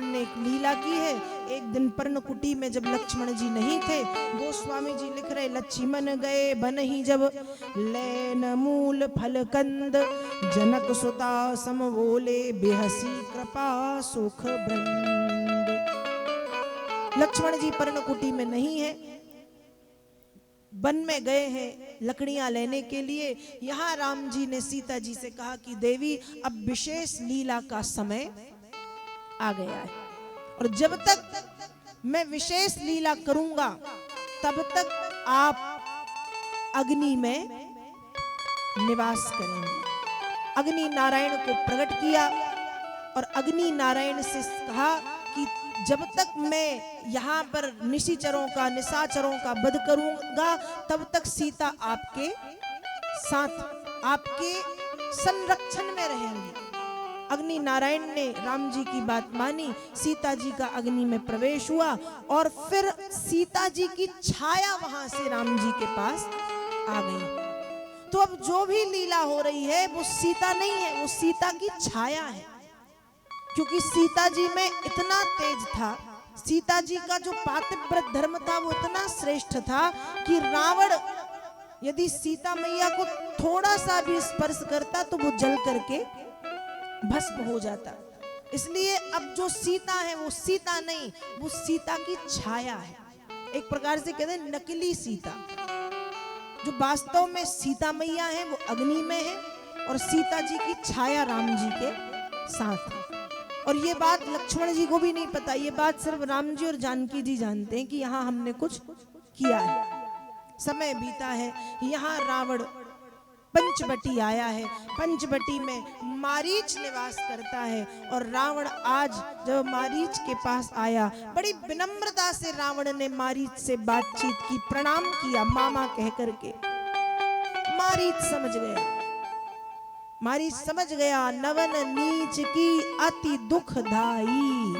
भगवान ने एक लीला की है। एक दिन पर्णकुटी में जब लक्ष्मण जी नहीं थे, गोस्वामी जी लिख रहे, लक्ष्मण गए बन ही जब, लैन मूल फल कंद, जनक सुता सम बोले, बेहसी कृपा सुख वृंद। लक्ष्मण जी पर्णकुटी में नहीं है, वन में गए हैं लकड़ियां लेने के लिए। यहां राम जी ने सीता जी से कहा कि देवी अब विशेष लीला का समय आ गया है, और जब तक मैं विशेष लीला करूंगा तब तक आप अग्नि में निवास करेंगे। अग्नि नारायण को प्रकट किया और अग्नि नारायण से कहा कि जब तक मैं यहाँ पर निशाचरों का वध करूंगा तब तक सीता आपके साथ, आपके संरक्षण में रहेंगी। अग्नि नारायण ने राम जी की बात मानी, सीता जी का अग्नि में प्रवेश हुआ और फिर सीता जी की छाया वहां से राम जी के पास आ गई। तो अब जो भी लीला हो रही है वो सीता नहीं है, वो सीता की छाया है। क्योंकि सीता जी में इतना तेज था, सीता जी का जो पातिव्रत धर्म था वो इतना श्रेष्ठ था कि रावण यदि सीता मैया को थोड़ा सा भी स्पर्श करता तो वो जल करके भस्म हो जाता। इसलिए अब जो सीता है वो सीता नहीं, वो सीता की छाया है। एक प्रकार से कहते हैं नकली सीता। जो वास्तव में सीता मैया है वो अग्नि में है और सीता जी की छाया राम जी के साथ है। और ये बात लक्ष्मण जी को भी नहीं पता, ये बात सिर्फ राम जी और जानकी जी जानते हैं कि यहाँ हमने कुछ किया है। समय बीता है, यहाँ रावण पंचवटी आया है, पंचवटी में मारीच निवास करता है। और रावण आज जब मारीच के पास आया, बड़ी विनम्रता से रावण ने मारीच से बातचीत की, प्रणाम किया मामा कह करके। मारीच समझ गया, मारीच समझ गया, नवन नीच की अति दुखदाई।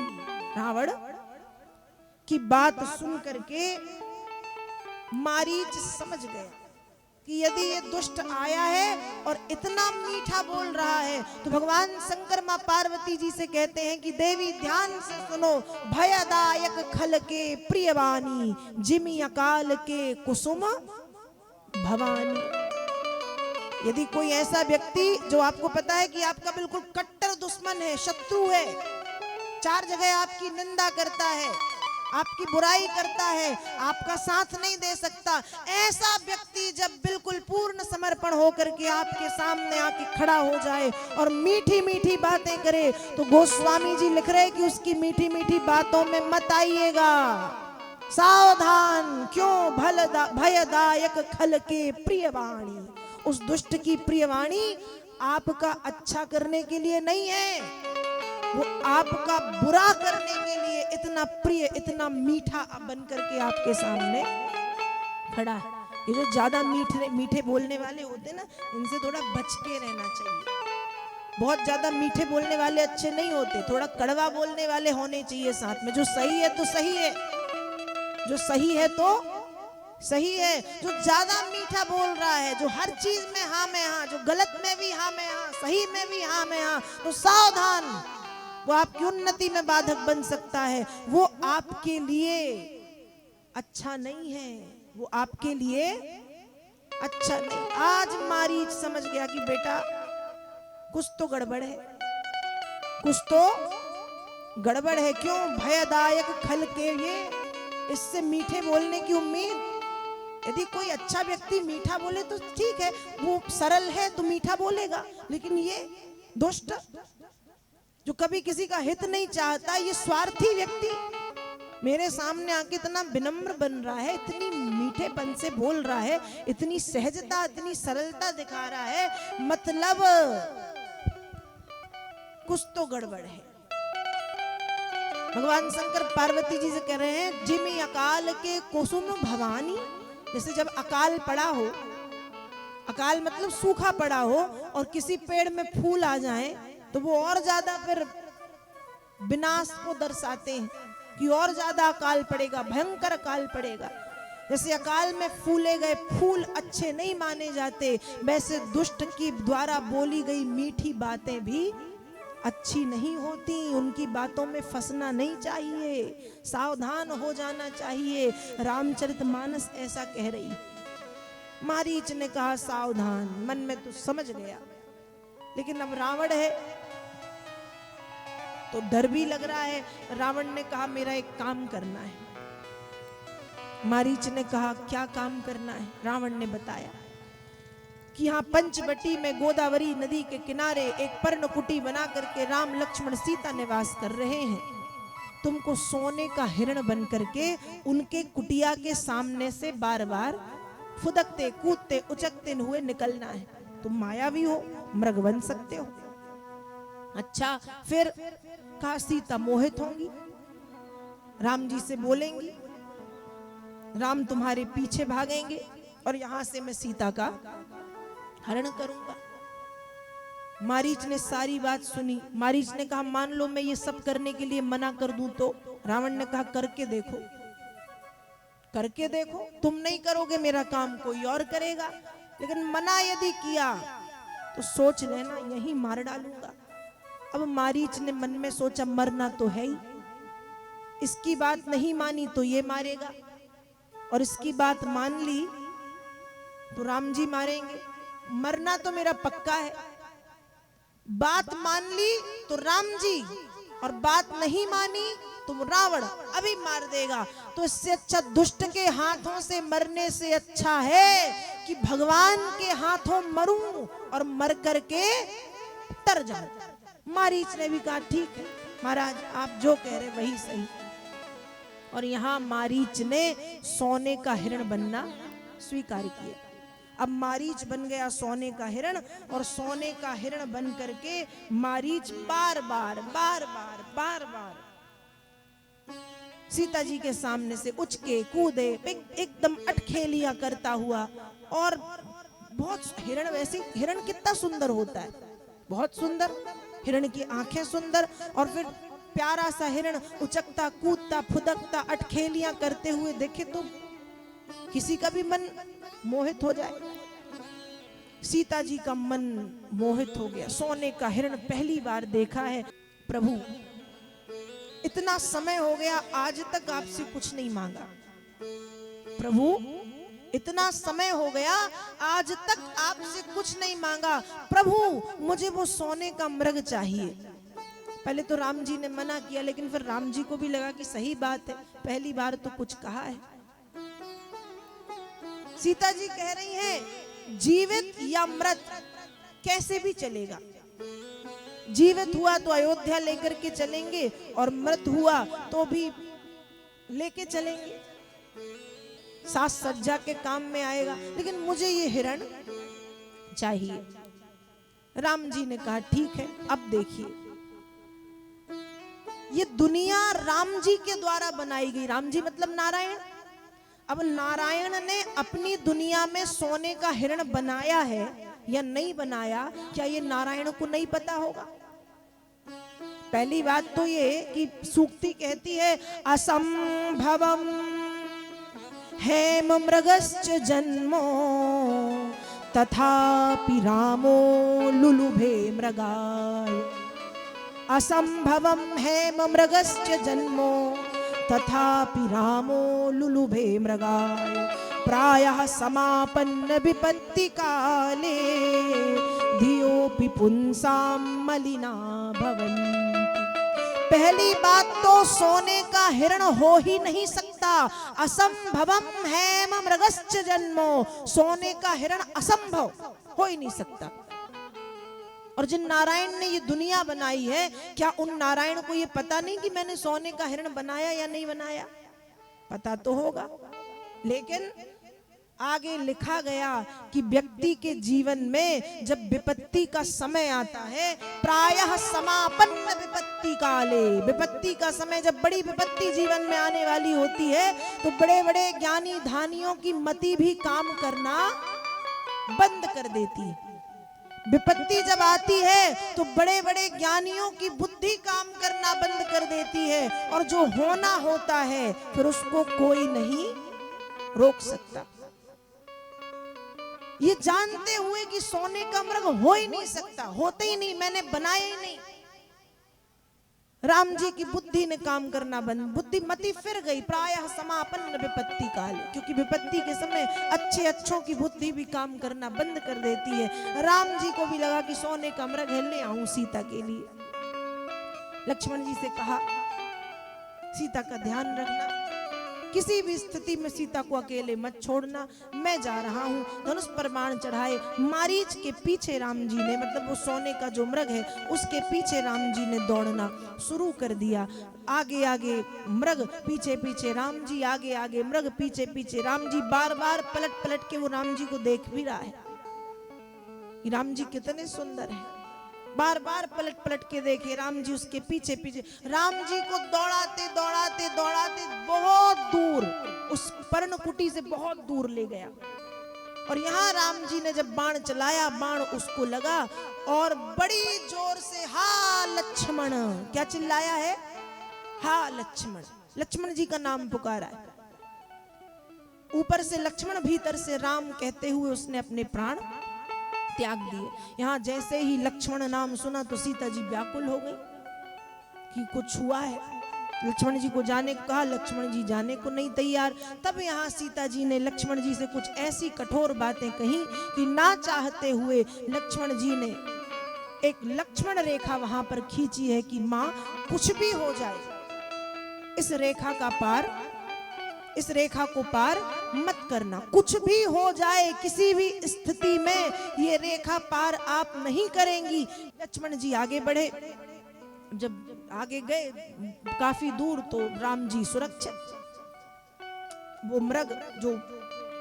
रावण की बात सुन करके मारीच समझ गया कि यदि ये दुष्ट आया है और इतना मीठा बोल रहा है, तो भगवान शंकर मां पार्वती जी से कहते हैं कि देवी ध्यान से सुनो, भयदायक खल के प्रियवानी, जिमि अकाल के कुसुम भवानी। यदि कोई ऐसा व्यक्ति जो आपको पता है कि आपका बिल्कुल कट्टर दुश्मन है, शत्रु है, चार जगह आपकी निंदा करता है, आपकी बुराई करता है, आपका साथ नहीं दे सकता, ऐसा व्यक्ति जब बिल्कुल पूर्ण समर्पण होकर के आपके सामने आके खड़ा हो जाए और मीठी मीठी बातें करे, तो गोस्वामी जी लिख रहे कि उसकी मीठी मीठी बातों में मत आइएगा। सावधान, क्यों भयदायक खल के प्रियवाणी। उस दुष्ट की प्रियवाणी आपका अच्छा करने के लिए नहीं है, वो आपका बुरा करने के लिए इतना प्रिय, इतना मीठा बन करके आपके सामने खड़ा है। ये जो ज्यादा मीठे बोलने वाले होते ना, इनसे थोड़ा बच के रहना चाहिए। बहुत ज्यादा मीठे बोलने वाले अच्छे नहीं होते, थोड़ा कड़वा बोलने वाले होने चाहिए साथ में। जो सही है तो सही है, जो सही है तो सही है। जो ज्यादा मीठा बोल रहा है, जो हर चीज में हाँ में हाँ, जो गलत में भी हाँ में हाँ, सही में भी हाँ में हाँ, तो सावधान, वो आपकी उन्नति में बाधक बन सकता है। वो आपके लिए अच्छा नहीं है, वो आपके लिए अच्छा नहीं। आज मारीच समझ गया कि बेटा कुछ तो गड़बड़ है, कुछ तो गड़बड़ है। क्यों भयदायक खल के, ये इससे मीठे बोलने की उम्मीद। यदि कोई अच्छा व्यक्ति मीठा बोले तो ठीक है, वो सरल है तो मीठा बोलेगा, लेकिन ये दुष्ट जो कभी किसी का हित नहीं चाहता, ये स्वार्थी व्यक्ति मेरे सामने आके इतना विनम्र बन रहा है, इतनी मीठेपन से बोल रहा है, इतनी सहजता, इतनी सरलता दिखा रहा है, मतलब कुछ तो गड़बड़ है। भगवान शंकर पार्वती जी से कह रहे हैं, जिमि अकाल के कुसुम भवानी। जैसे जब अकाल पड़ा हो, अकाल मतलब सूखा पड़ा हो, और किसी पेड़ में फूल आ जाए तो वो और ज्यादा फिर विनाश को दर्शाते हैं कि और ज्यादा अकाल पड़ेगा, भयंकर अकाल पड़ेगा। जैसे अकाल में फूले गए फूल अच्छे नहीं माने जाते, वैसे दुष्ट की द्वारा बोली गई मीठी बातें भी अच्छी नहीं होती, उनकी बातों में फंसना नहीं चाहिए, सावधान हो जाना चाहिए। रामचरितमानस ऐसा कह रही। मारीच ने कहा सावधान, मन में तो समझ गया, लेकिन अब रावण है तो डर भी लग रहा है। रावण ने कहा मेरा एक काम करना है। मारीच ने कहा क्या काम करना है? रावण ने बताया कि यहाँ पंचवटी में गोदावरी नदी के किनारे एक पर्णकुटी बना करके राम लक्ष्मण सीता निवास कर रहे हैं। तुमको सोने का हिरण बन करके उनके कुटिया के सामने से बार बार फुदकते कूदते उचकते हुए निकलना है। तुम मायावी हो, मृग बन सकते हो। अच्छा, फिर कहा सीता मोहित होंगी, राम जी से बोलेंगी, राम तुम्हारे पीछे भागेंगे और यहां से मैं सीता का हरण करूंगा। मारीच ने सारी बात सुनी। मारीच ने कहा मान लो मैं ये सब करने के लिए मना कर दूं तो? रावण ने कहा करके देखो, करके देखो, तुम नहीं करोगे मेरा काम कोई और करेगा, लेकिन मना यदि किया तो सोच लेना यहीं मार डालूंगा। अब मारीच ने मन में सोचा मरना तो है ही, इसकी बात नहीं मानी तो ये मारेगा, और इसकी बात मान ली तो राम जी मारेंगे। मरना तो मेरा पक्का है, बात मान ली तो राम जी, और बात नहीं मानी तो रावण अभी मार देगा। तो इससे अच्छा दुष्ट के हाथों से मरने से अच्छा है कि भगवान के हाथों मरूं और मर करके तर जाऊं। मारीच ने भी कहा ठीक है महाराज, आप जो कह रहे वही सही। और यहां मारीच ने सोने का हिरण बनना स्वीकार किया। अब मारीच बन गया सोने का हिरण, और सोने का हिरण बन करके मारीच बार बार सीता जी के सामने से उचके कूदे एकदम अटखेलियां करता हुआ। और बहुत हिरण, वैसे हिरण कितना सुंदर होता है, बहुत सुंदर, हिरण की आंखें सुंदर, और फिर प्यारा सा हिरण उचकता कूदता फुदकता अटखेलियां करते हुए देखे तो किसी का भी मन मोहित हो जाए। सीता जी का मन मोहित हो गया। सोने का हिरण पहली बार देखा है। प्रभु इतना समय हो गया, आज तक आपसे कुछ नहीं मांगा। प्रभु इतना समय हो गया, आज तक आपसे कुछ नहीं मांगा। प्रभु मुझे वो सोने का मृग चाहिए। पहले तो राम जी ने मना किया, लेकिन फिर राम जी को भी लगा कि सही बात है, पहली बार तो कुछ कहा है। सीता जी कह रही हैं जीवित या मृत कैसे भी चलेगा। जीवित हुआ तो अयोध्या लेकर के चलेंगे, और मृत हुआ तो भी लेके चलेंगे, सास सज्जा के काम में आएगा, लेकिन मुझे ये हिरण चाहिए। राम जी ने कहा ठीक है, अब देखिए ये दुनिया राम जी के द्वारा बनाई गई। राम जी मतलब नारायण। अब नारायण ने अपनी दुनिया में सोने का हिरण बनाया है या नहीं बनाया, क्या ये नारायण को नहीं पता होगा? पहली बात तो ये कि सूक्ति कहती है असंभवम हेम मृगश्च जन्मो तथापि रामो लुलुभे मृगाय। असंभवम हेम मृगश्च जन्मो तथापि रामो लुलुभे मृगाय। प्रायः समापन्न विपत्ति काले धियोपि पुंसां मलिना भवन्ति। पहली बात तो सोने का हिरण हो ही नहीं सकता। असंभवम हेम मृगश्च जन्मो, सोने का हिरण असंभव हो ही नहीं सकता। और जिन नारायण ने ये दुनिया बनाई है, क्या उन नारायण को ये पता नहीं कि मैंने सोने का हिरण बनाया या नहीं बनाया? पता तो होगा, लेकिन आगे लिखा गया कि व्यक्ति के जीवन में जब विपत्ति का समय आता है, प्रायः समापन्न विपत्ति काले, विपत्ति का समय जब बड़ी विपत्ति जीवन में आने वाली होती है, तो बड़े बड़े ज्ञानी धानियों की मति भी काम करना बंद कर देती है। विपत्ति जब आती है तो बड़े बड़े ज्ञानियों की बुद्धि काम करना बंद कर देती है, और जो होना होता है फिर उसको कोई नहीं रोक सकता। ये जानते हुए कि सोने का मृग हो ही नहीं सकता, होते ही नहीं, मैंने बनाया ही नहीं, राम जी की बुद्धि ने काम करना बंद, बुद्धिमती फिर गई। प्रायः समापन्न विपत्ति काल, क्योंकि विपत्ति के समय अच्छों की बुद्धि भी काम करना बंद कर देती है। राम जी को भी लगा कि सोने का मृग है, ले आऊं सीता के लिए। लक्ष्मण जी से कहा, सीता का ध्यान रखना, किसी भी स्थिति में सीता को अकेले मत छोड़ना, मैं जा रहा हूं। धनुष पर बाण चढ़ाए, मारीच के पीछे राम जी ने, मतलब वो सोने का जो मृग है उसके पीछे राम जी ने दौड़ना शुरू कर दिया। आगे आगे मृग, पीछे पीछे राम जी, आगे आगे मृग, पीछे पीछे राम जी। बार बार पलट पलट के वो राम जी को देख भी रहा है कि राम जी कितने सुंदर हैं। बार बार पलट पलट के देखे राम जी, उसके पीछे पीछे राम जी को दौड़ाते दौड़ाते दौड़ाते बहुत दूर, उस पर्णकुटी से बहुत दूर ले गया। और यहाँ राम जी ने जब बाण चलाया, बाण उसको लगा और बड़ी जोर से हा लक्ष्मण, क्या चिल्लाया है? हा लक्ष्मण। लक्ष्मण जी का नाम पुकारा है। ऊपर से लक्ष्मण, भीतर से राम कहते हुए उसने अपने प्राण त्याग दिए। यहां जैसे ही लक्ष्मण नाम सुना तो सीता जी व्याकुल हो गई कि कुछ हुआ है। लक्ष्मण जी को जाने को कहा, लक्ष्मण जी जाने को नहीं तैयार। तब यहाँ सीता जी ने लक्ष्मण जी से कुछ ऐसी कठोर बातें कही कि ना चाहते हुए लक्ष्मण जी ने एक लक्ष्मण रेखा वहां पर खींची है कि मां कुछ भी हो जाए, इस रेखा का पार, इस रेखा को पार मत करना। कुछ भी हो जाए, किसी भी स्थिति में ये रेखा पार आप नहीं करेंगी। लक्ष्मण जी आगे बढ़े। जब आगे गए काफी दूर तो राम जी सुरक्षित, वो मृग जो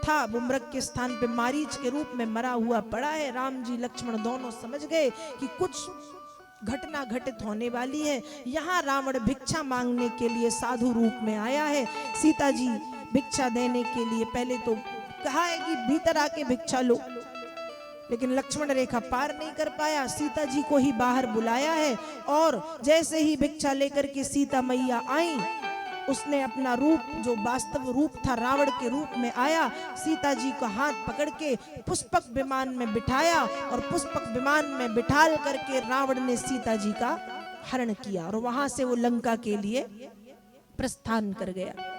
था वो मृग के स्थान पे मारीच के रूप में मरा हुआ पड़ा है। राम जी लक्ष्मण दोनों समझ गए कि कुछ घटना घटित होने वाली है। यहाँ रावण भिक्षा मांगने के लिए साधु रूप में आया है। सीता जी भिक्षा देने के लिए पहले तो कहा है कि भीतर आके भिक्षा लो, लेकिन लक्ष्मण रेखा पार नहीं कर पाया। सीता जी को ही बाहर बुलाया है और जैसे ही भिक्षा लेकर के सीता मैया आई, उसने अपना रूप जो वास्तव रूप था रावण के रूप में आया। सीता जी का हाथ पकड़ के पुष्पक विमान में बिठाया और पुष्पक विमान में बिठाल करके रावण ने सीता जी का हरण किया और वहां से वो लंका के लिए प्रस्थान कर गया।